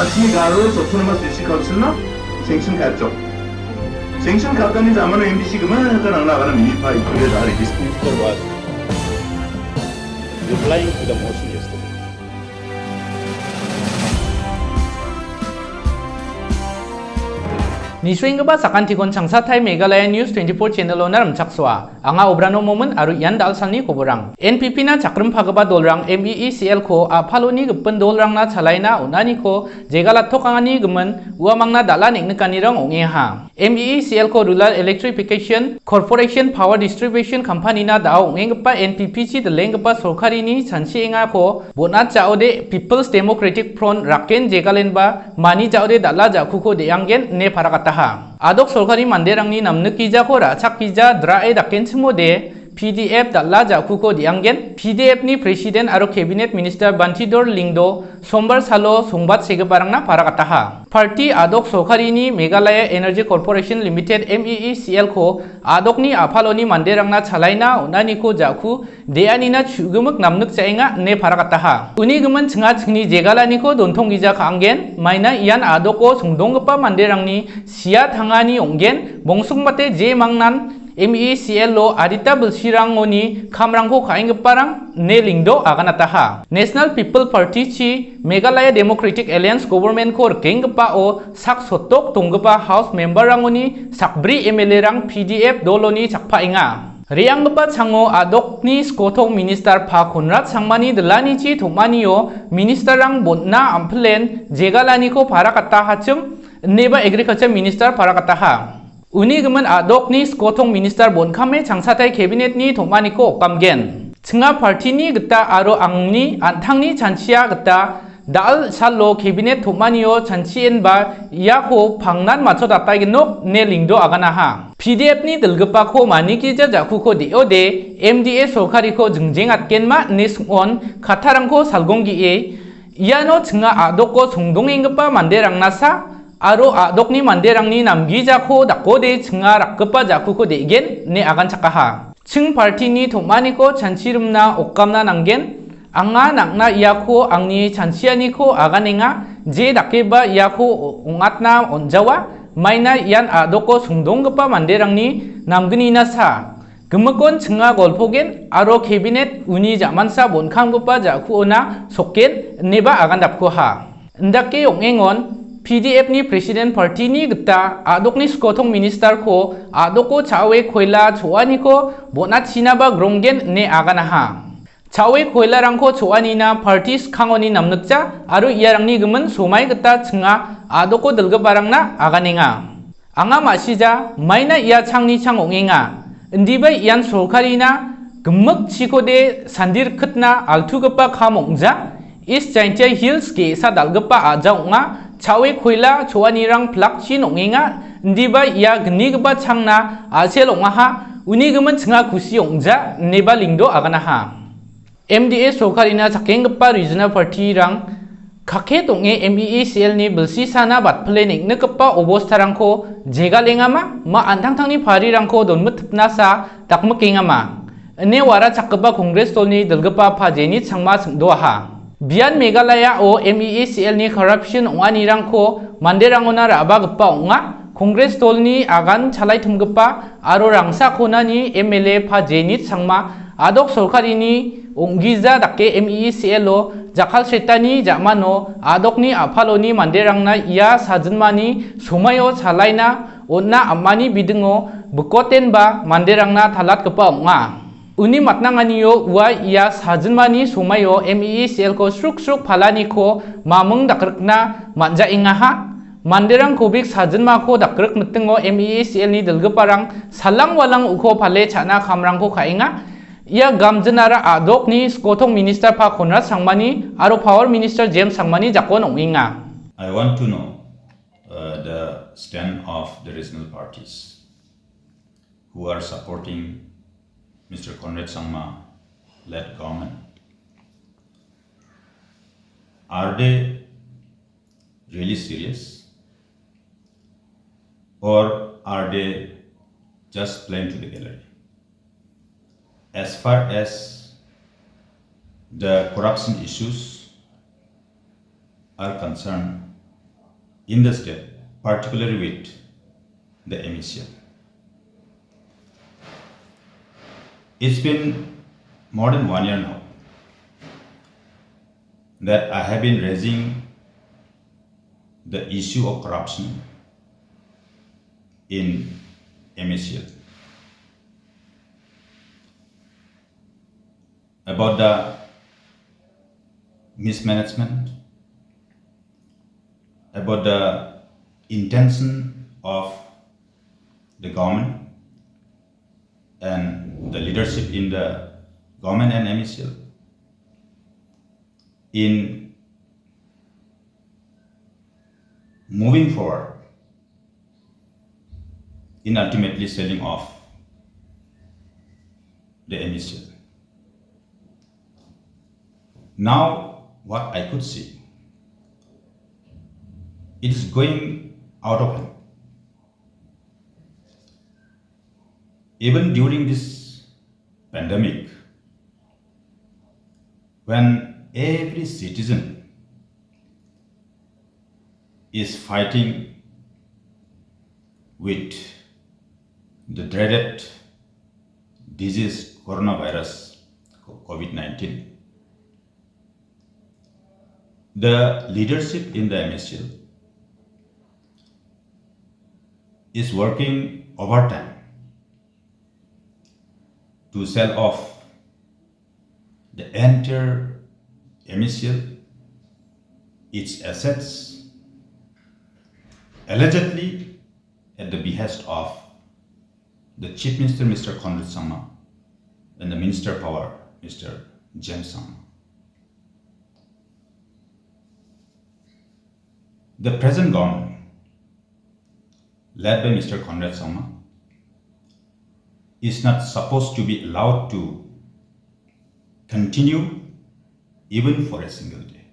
asli Garo's autonomous district council na sanction kacok. Sanction kakani zaman MDC kemana kan ang lawan milipai itu dari dispute was replying to the motion yesterday. Niswingba sakantikon changsathai Meghalaya News 24 channel onar mchakswa anga obrano moment aru yan dalsalni koborang NPP na chakram phagaba dolrang MEECL ko aphaloni guppan dolrang na chalaina unani ko jegala thokangani guman uamangna dala niknakanirang ongeha MEECL ko Rural Electrification Corporation Power Distribution Company na dao ongengpa NPP chi delengpa sorkarini chansienga ko bona chaode People's Democratic Front raken jegalenba mani chaode dala jakuko deanggen ne parakata adok sorkari manderangni namnukija ko rachakija drae daken chmode PDF dalla jakuko dianggen PDF ni Presiden aro Cabinet Minister Bantidor Lingdo sombar salo songbat segebarangna parakataha Party adok sorkari ni Meghalaya Energy Corporation Limited MEECL ko adok ni aphaloni manderangna chalaina unani ko jaku deanina chugumak namnuk chainga ne parakataha uni guman chunga chungni jegalani ko dontongija kanggen maina ian adok ko sungdongpa manderangni sia thangani onggen bongsukmate je mangnan MEECL lo adita bulsirangoni khamrangko kaingparang ne lingdo aganataha National People Party chi Meghalaya Democratic Alliance Government ko kengpa o sak sotok tongpa House member rangoni sakbri MLA rang PDF doloni chakpainga Riangpa chango adokni skothong minister pa Konrad sangmani delani chi thomaniyo minister rang bonna amplen jegalani ko parakata hachum neba agriculture minister parakataha Uni gemen adok ni skothong minister bonkame changsatai cabinet ni thomani ko kamgen chunga party ni geta aro angni anthangni chanchia geta dal sallo cabinet thomaniyo chanchien ba yako phangnan macho datai genok ne lingdo aganaha PDF ni delgpa ko maniki ja jaku ko deode MDA sorkari ko jingjeng atkenma nisngon khatharangko salgonggi e iano chunga adok ko sungdongengpa manderang nasa aro adokni manderangni namgijako dakode chunga rakgepa jakuko degen ne agan chakaha chung party ni thomani ko chanchirumna okkamna nanggen anga nakna iako angni chanchiani ko aganenga je dakeba iako ongatna onjawa maina ian adoko sungdonggepa manderangni namgnina sa gemekon chunga golpogen aro cabinet uni jamansa bonkanggepa jakuona sokken neba agan dapkoha ndake ongengon PDF ni Presiden Party ni geta adok ni skothong minister ko adoko chawe khoila choani ko bona china ba gronggen ne aganaha chawe khoila rangko choani na parties khangoni namnukja aru iarangni gemen somai geta chunga adoko delga barangna aganenga anga masija maina ia changni chang ongenga ndibai ian sorkarina gemuk chikode sandir khutna altugapa khamongja East Giant Hills ke sa dalgapa aja onga chawe khoila choanirang plakchi nongenga ndiba ia gnigba changna asel ongaha unigemen chunga kusi ongja neba lingdo aganaha MDA sorkarina chakengpa regional party rang khake tonge MEECL ni belsi sana batple niknekpa obostarangko jegalengama ma antangtangni parirangko donmutpna sa takmekengama ne wara chakba congress tolni delgpa phajeni changma singdoha Bian Meghalaya o MEECL ni corruption onganirangko manderangona rabagpa onga Congress tolni agan chalai thumgpa aro rangsa khonani MLA phajeni changma adok sorkarini onggiza dake MEECL lo jakal setani jamano adokni aphaloni manderangna ia sajunmani somayo chalaina onna ammani bidingo bukotenba manderangna thalatgpa onga Uni matnanganiyo ua ia sajunmani somayo MEECL ko sruk phalani ko mamung dakrkna manja ingaha manderang kobik sajunma ko dakrk mtengo MEECL ni delgeparang salang walang uko phale chana khamrang ko khainga ia gamjenara adok ni skothong minister pa Konrad sangmani aro power minister James sangmani jakon onginga I want to know the stand of the regional parties who are supporting Mr. Conrad Sangma-led government. Are they really serious? Or are they just playing to the gallery? As far as the corruption issues are concerned, in the state, particularly with the MECL. It's been more than 1 year now that I have been raising the issue of corruption in MECL, about the mismanagement, about the intention of the government and the leadership in the government and MECL in moving forward in ultimately selling off the MECL. Now, what I could see, it is going out of hand. Even during this pandemic, when every citizen is fighting with the dreaded disease coronavirus, COVID-19, the leadership in the MECL is working overtime to sell off the entire MECL, its assets, allegedly at the behest of the Chief Minister, Mr. Conrad Sangma, and the Minister of Power, Mr. James Sangma. The present government, led by Mr. Conrad Sangma, is not supposed to be allowed to continue even for a single day.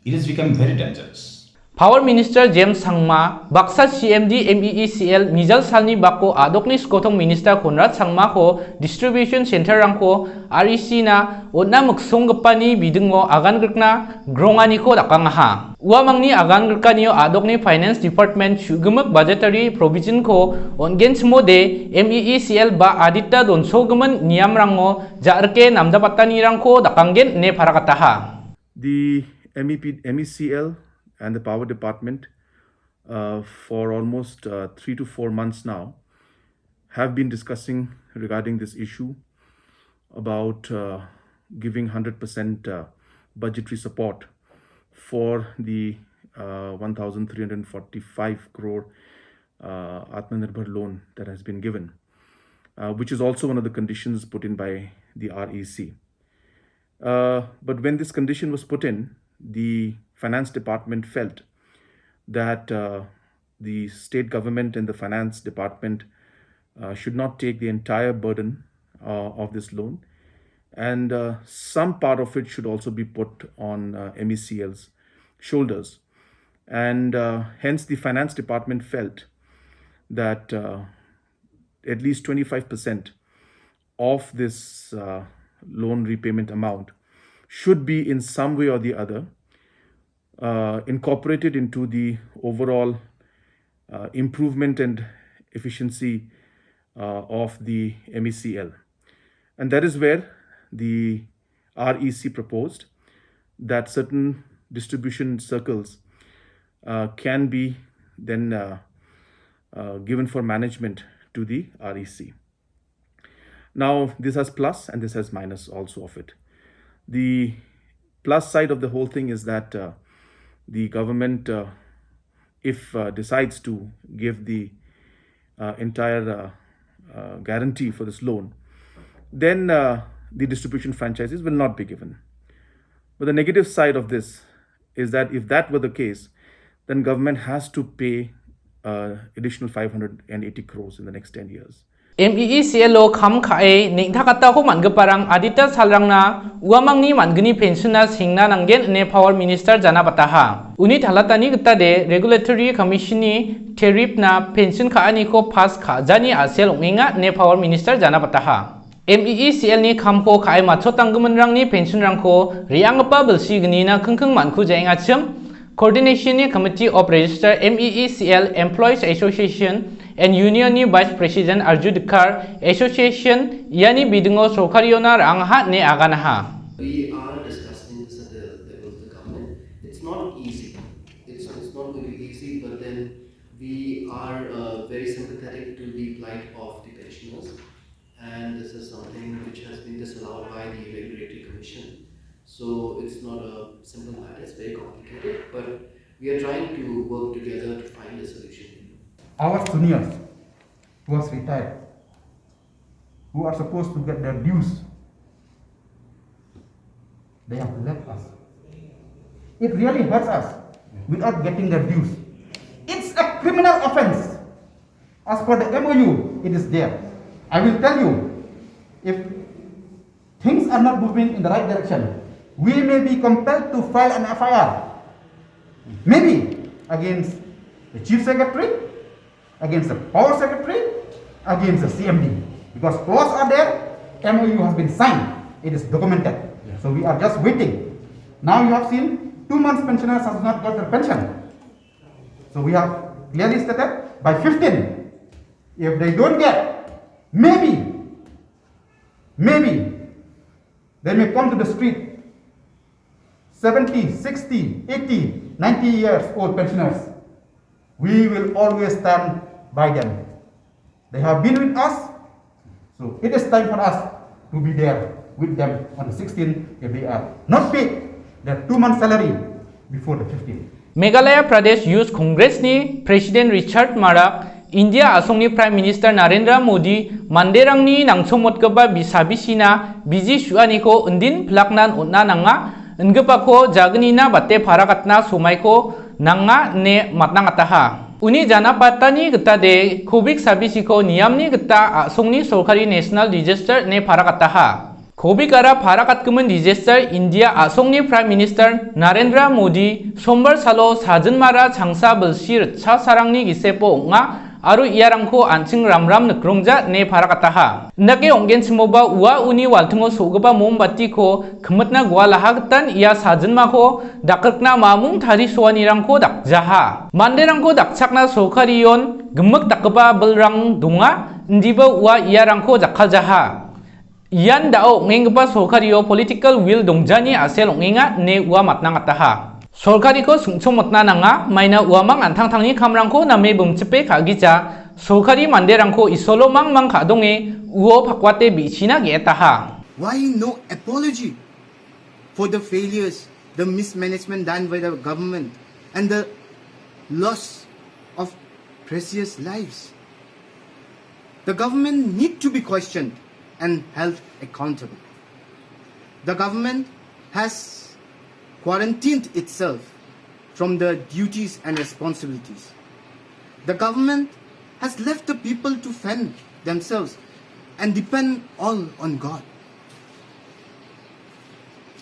It has become very dangerous. Power Minister James Sangma, Baksa CMD MEECL Mijal Salni Bako Adokni Skotong Minister Conrad Sangma ko Distribution Center rangko REC na Odna Muksong Gapani Bidungo Agan Grkna Grongani ko Dakangaha. Uamangni Agan Grkaniyo Adokni Finance Department Shugumak Budgetary Provision ko Ongens Mode MEECL ba Adita Don Sogaman Niam Rango Jarke Namdapatani Rangko Dakangen ne Parakataha. The MECL and the Power Department for almost 3 to 4 months now have been discussing regarding this issue about giving 100% budgetary support for the 1,345 crore Atmanirbhar loan that has been given, which is also one of the conditions put in by the REC. But when this condition was put in, the Finance Department felt that the state government and the Finance Department should not take the entire burden of this loan, and some part of it should also be put on MECL's shoulders. And hence the Finance Department felt that at least 25% of this loan repayment amount should be in some way or the other incorporated into the overall improvement and efficiency of the MECL. And that is where the REC proposed that certain distribution circles can be then given for management to the REC. Now, this has plus and this has minus also of it. The plus side of the whole thing is that the government, if decides to give the entire guarantee for this loan, then the distribution franchises will not be given. But the negative side of this is that if that were the case, then government has to pay additional 580 crores in the next 10 years. MEECL lo kham khae ningthakata ko mangaparang adita salrangna uamangni mangni pensiona singna nanggen ne Power Minister jana pataha. Uni thalatani gita de Regulatory Commission ni tariff na pension khaani ko pass kha jani asel onginga ne Power Minister jana pataha. MEECL ni kham ko khae macho tangguman rangni pension rangko riangpa belsi gni na khengkheng manku jainga chem Coordination ni Committee of Register MEECL Employees Association and Union ni Vice President Arjudkar Association yani bidungo sorkariyona rangha ne aganaha. We are discussing this at the level of the government. It's not easy. It's not going to be easy, but then we are very sympathetic to the plight of the pensioners, and this is something which has been disallowed by the Regulatory Commission. So it's not a simple matter, it's very complicated, but we are trying to work together to find a solution. Our seniors who are retired, who are supposed to get their dues, they have left us. It really hurts us without getting their dues. It's a criminal offense. As per the MOU, it is there. I will tell you, if things are not moving in the right direction, we may be compelled to file an FIR. Maybe against the Chief Secretary, against the Power Secretary, against the CMD. Because laws are there, MOU has been signed, it is documented. So we are just waiting. Now you have seen 2 months pensioners has not got their pension. So we have clearly stated by 15, if they don't get, maybe they may come to the street. 70, 60, 80, 90 years old pensioners, we will always stand by them. They have been with us, so it is time for us to be there with them on the 16th if they are not paid their 2 months salary before the 15th. Meghalaya Pradesh Youth Congress ni President Richard Marak, India Asong ni Prime Minister Narendra Modi, Manderang ni nangsomot ka ba bisabisina, biji suani ko undin plaknan unna nanga, Ngapa ko jagni na bate parakat na sumay ko nanga ne matnang ataha. Uni jana patani geta de kubik sabisi ko niyam ni geta asong ni sorkari national register ne parakataha. Kubik ara parakat kumun register India asong ni Prime Minister Narendra Modi sombar salo sajen mara changsa belsir cha sarang ni gisepo nga aru iarangko anching ramram nukrongja ne parakataha. Ndake onggen simoba ua uni waltungo sogaba mombati ko kemetna gwa lahagtan ia sajenma ko dakrkna mamung thari suanirangko dakjaha. Manderangko dakchakna sokariyon gemek dakba belrang dunga ndiba ua iarangko jakhaljaha. Ian dao ngengba sokariyo political will dongjani asel ongenga ne ua matnangataha. Sorkari ko sungchomotna nanga maina uamang antang-tangni kamrangko name bumchepe kagija sorkari manderangko isolo mang kadonge uo pakwate bichina geetaha. Why no apology for the failures, the mismanagement done by the government and the loss of precious lives? The government need to be questioned and held accountable. The government has quarantined itself from the duties and responsibilities. The government has left the people to fend themselves and depend all on God.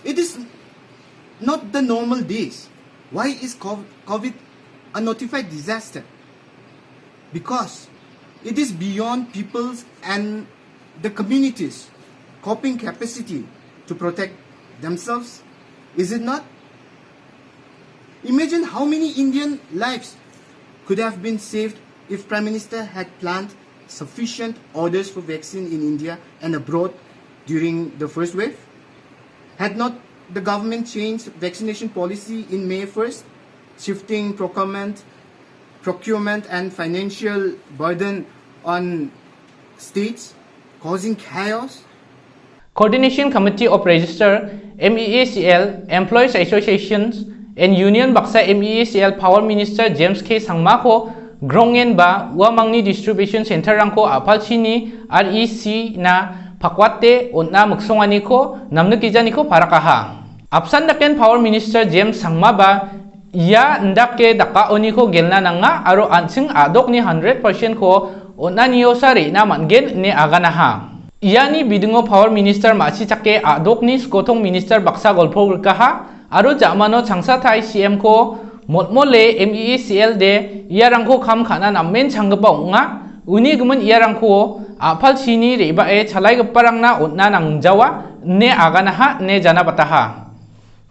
It is not the normal days. Why is COVID a notified disaster? Because it is beyond people's and the community's coping capacity to protect themselves. Is it not? Imagine how many Indian lives could have been saved if Prime Minister had planned sufficient orders for vaccine in India and abroad during the first wave. Had not the government changed vaccination policy in May 1st, shifting procurement and financial burden on states, causing chaos? Coordination Committee of Register MEECL Employees Associations and Union Baksa MEECL Power Minister James K. Sangma ko grongen ba uamangni distribution center rangko apalchini REC na pakwate onna muksongani ko namnukijani ko parakaha. Apsan daken Power Minister James Sangma ba iya ndake dakaoni ko gelna nanga aro ansing adok ni 100% ko onna niyo sari na mangen ni aganaha. Iani bidungo Power Minister machi chake adok ni skotong Minister baksa golpo gulkaha aro jamano changsa thai CM ko motmole MEECL de iarangko kham khana nammen changgapa onga uni gumun iarangko apal chini reba e chalai gaparangna onna nangjawa ne aganaha ne janabataha.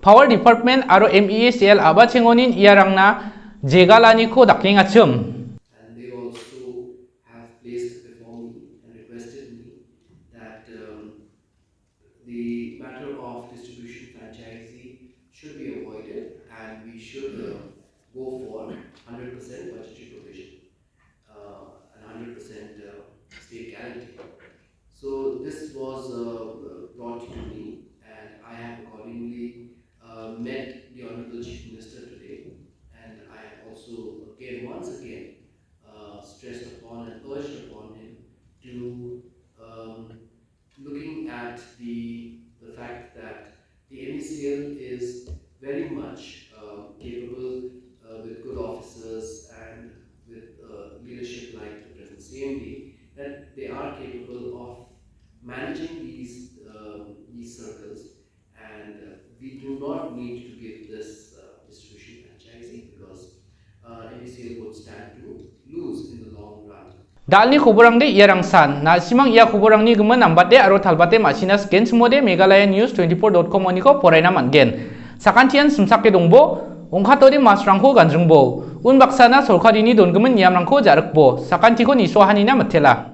Power Department aro MECL aba chengonin iarangna jegalani ko dakling achum. And they also have placed before me and requested me that the matter of distribution franchisee should be avoided and we should go for 100% budgetary provision and 100% state guarantee. So this was brought to me and I have accordingly met the Honorable Chief Minister today, and I have also once again stressed upon and urged upon him to looking at the fact that the MECL is very much capable with good officers and with leadership like the present CMD, that they are capable of managing these circles, and we do not need to give this distribution franchisee because MECL would stand to lose in the long run. Dalni kuburang de iarang san na simang ia kuburang ni gemen nambate aro talbate masina scan semode Meghalaya News 24.com oniko poraina manggen. Sakantian sumsake dongbo ongkhatori masrangko ganjungbo unbaksana sorkarini dongemen niamrangko jarakbo sakantiko niswahanina matela.